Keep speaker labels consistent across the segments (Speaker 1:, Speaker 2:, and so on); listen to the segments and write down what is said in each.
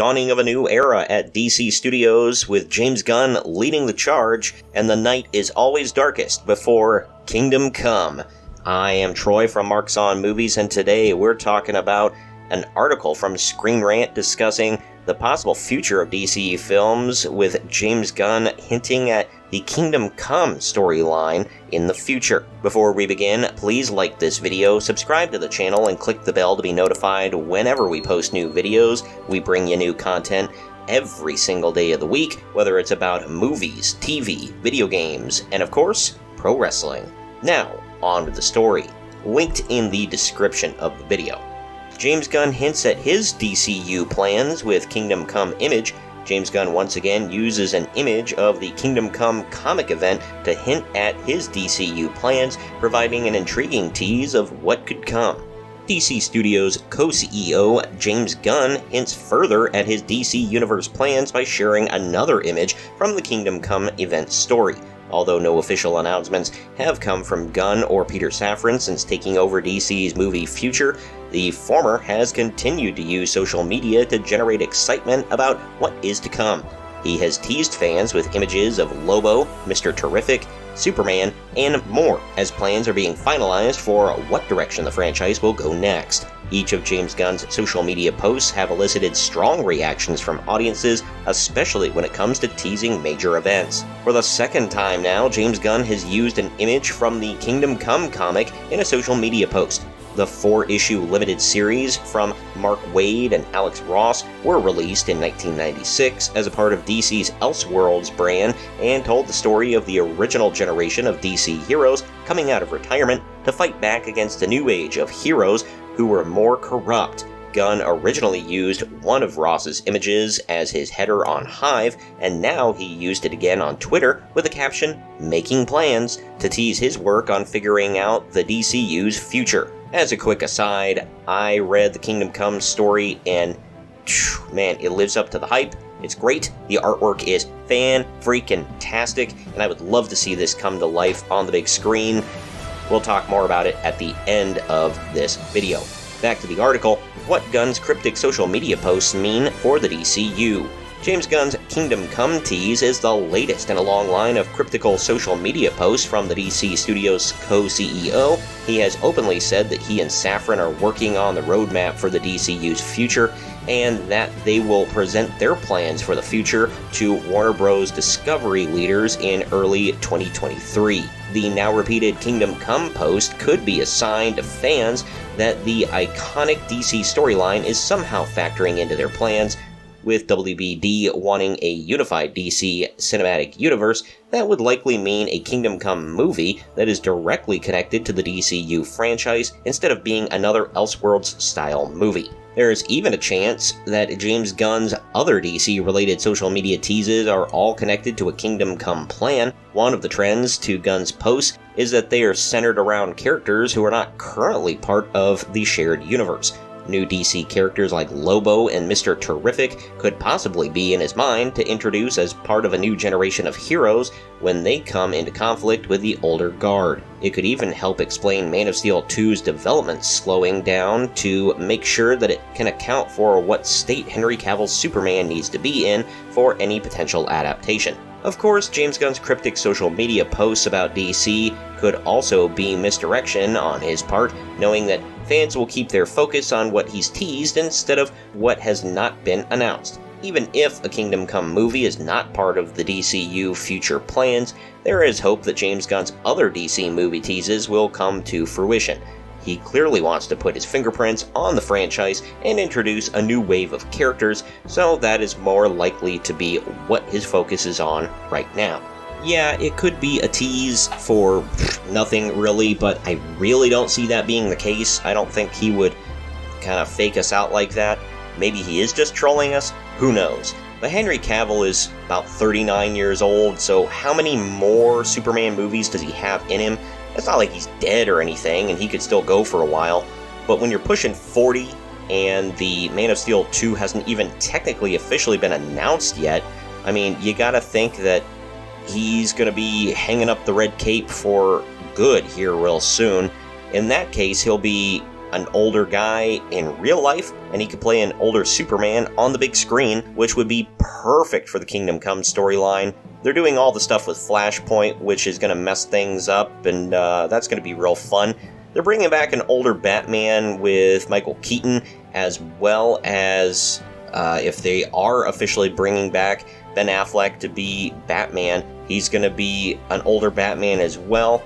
Speaker 1: dawning of a new era at DC Studios with James Gunn leading the charge, and the night is always darkest before Kingdom Come. I am Troy from Marks on Movies, and today we're talking about an article from Screen Rant discussing the possible future of DC films, with James Gunn hinting at the Kingdom Come storyline in the future. Before we begin, please like this video, subscribe to the channel, and click the bell to be notified whenever we post new videos. We bring you new content every single day of the week, whether it's about movies, TV, video games, and of course, pro wrestling. Now, on with the story. Linked in the description of the video. James Gunn hints at his DCU plans with Kingdom Come image. James Gunn once again uses an image of the Kingdom Come comic event to hint at his DCU plans, providing an intriguing tease of what could come. DC Studios co-CEO James Gunn hints further at his DC Universe plans by sharing another image from the Kingdom Come event story. Although no official announcements have come from Gunn or Peter Safran since taking over DC's movie future, the former has continued to use social media to generate excitement about what is to come. He has teased fans with images of Lobo, Mr. Terrific, Superman, and more, as plans are being finalized for what direction the franchise will go next. Each of James Gunn's social media posts have elicited strong reactions from audiences, especially when it comes to teasing major events. For the second time now, James Gunn has used an image from the Kingdom Come comic in a social media post. The 4-issue limited series from Mark Waid and Alex Ross were released in 1996 as a part of DC's Elseworlds brand and told the story of the original generation of DC heroes coming out of retirement to fight back against a new age of heroes who were more corrupt. Gunn originally used one of Ross's images as his header on Hive, and now he used it again on Twitter with the caption, "Making plans," to tease his work on figuring out the DCU's future. As a quick aside, I read the Kingdom Come story and, man, it lives up to the hype. It's great, the artwork is fan-freaking-tastic, and I would love to see this come to life on the big screen. We'll talk more about it at the end of this video. Back to the article, what Gunn's cryptic social media posts mean for the DCU. James Gunn's Kingdom Come tease is the latest in a long line of cryptical social media posts from the DC Studios co-CEO. He has openly said that he and Safran are working on the roadmap for the DCU's future, and that they will present their plans for the future to Warner Bros. Discovery leaders in early 2023. The now-repeated Kingdom Come post could be a sign to fans that the iconic DC storyline is somehow factoring into their plans. With WBD wanting a unified DC cinematic universe, that would likely mean a Kingdom Come movie that is directly connected to the DCU franchise instead of being another Elseworlds-style movie. There is even a chance that James Gunn's other DC-related social media teases are all connected to a Kingdom Come plan. One of the trends to Gunn's posts is that they are centered around characters who are not currently part of the shared universe. New DC characters like Lobo and Mr. Terrific could possibly be in his mind to introduce as part of a new generation of heroes when they come into conflict with the older guard. It could even help explain Man of Steel 2's development slowing down to make sure that it can account for what state Henry Cavill's Superman needs to be in for any potential adaptation. Of course, James Gunn's cryptic social media posts about DC could also be misdirection on his part, knowing that fans will keep their focus on what he's teased instead of what has not been announced. Even if a Kingdom Come movie is not part of the DCU future plans, there is hope that James Gunn's other DC movie teases will come to fruition. He clearly wants to put his fingerprints on the franchise and introduce a new wave of characters, so that is more likely to be what his focus is on right now. Yeah, it could be a tease for nothing really, but I really don't see that being the case. I don't think he would kind of fake us out like that. Maybe he is just trolling us, who knows. But Henry Cavill is about 39 years old, so how many more Superman movies does he have in him? It's not like he's dead or anything, and he could still go for a while. But when you're pushing 40, and the Man of Steel 2 hasn't even technically officially been announced yet, I mean, you gotta think that he's gonna be hanging up the red cape for good here real soon. In that case, he'll be an older guy in real life, and he could play an older Superman on the big screen, which would be perfect for the Kingdom Come storyline. They're doing all the stuff with Flashpoint, which is going to mess things up, and that's going to be real fun. They're bringing back an older Batman with Michael Keaton, as well as, if they are officially bringing back Ben Affleck to be Batman, he's going to be an older Batman as well.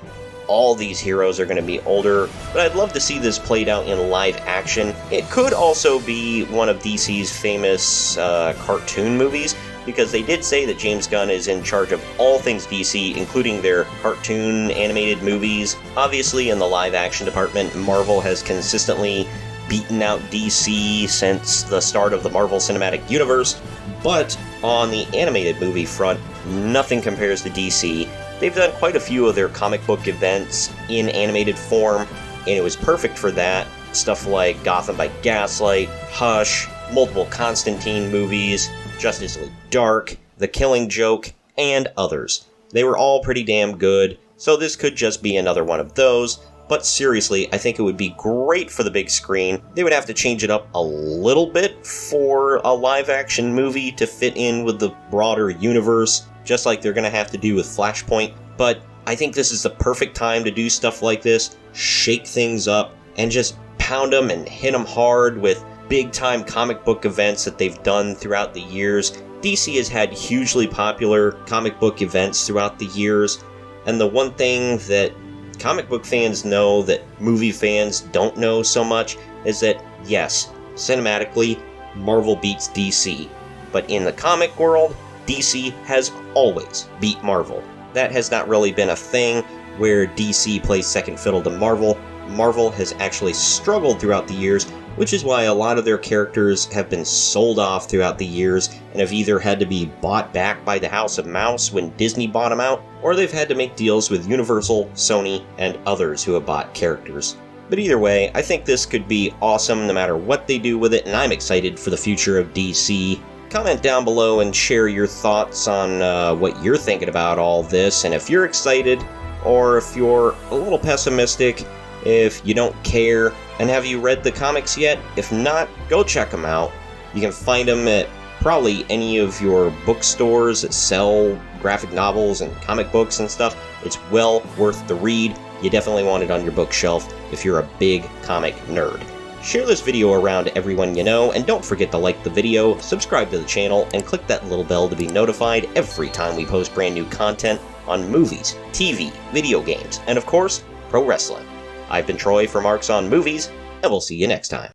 Speaker 1: All these heroes are going to be older, but I'd love to see this played out in live action. It could also be one of DC's famous cartoon movies, because they did say that James Gunn is in charge of all things DC, including their cartoon animated movies. Obviously, in the live action department, Marvel has consistently beaten out DC since the start of the Marvel Cinematic Universe, but on the animated movie front, nothing compares to DC. They've done quite a few of their comic book events in animated form, and it was perfect for that. Stuff like Gotham by Gaslight, Hush, multiple Constantine movies, Justice League Dark, The Killing Joke, and others. They were all pretty damn good, so this could just be another one of those. But seriously, I think it would be great for the big screen. They would have to change it up a little bit for a live-action movie to fit in with the broader universe, just like they're going to have to do with Flashpoint. But I think this is the perfect time to do stuff like this, shake things up, and just pound them and hit them hard with big-time comic book events that they've done throughout the years. DC has had hugely popular comic book events throughout the years, and the one thing that comic book fans know that movie fans don't know so much is that, yes, cinematically, Marvel beats DC, but in the comic world, DC has always beat Marvel. That has not really been a thing where DC plays second fiddle to Marvel. Marvel has actually struggled throughout the years, which is why a lot of their characters have been sold off throughout the years and have either had to be bought back by the House of Mouse when Disney bought them out, or they've had to make deals with Universal, Sony, and others who have bought characters. But either way, I think this could be awesome no matter what they do with it, and I'm excited for the future of DC. Comment down below and share your thoughts on what you're thinking about all this, and if you're excited, or if you're a little pessimistic, if you don't care, and have you read the comics yet? If not, go check them out. You can find them at probably any of your bookstores that sell graphic novels and comic books and stuff. It's well worth the read. You definitely want it on your bookshelf if you're a big comic nerd. Share this video around to everyone you know, and don't forget to like the video, subscribe to the channel, and click that little bell to be notified every time we post brand new content on movies, TV, video games, and of course, pro wrestling. I've been Troy for Marks on Movies, and we'll see you next time.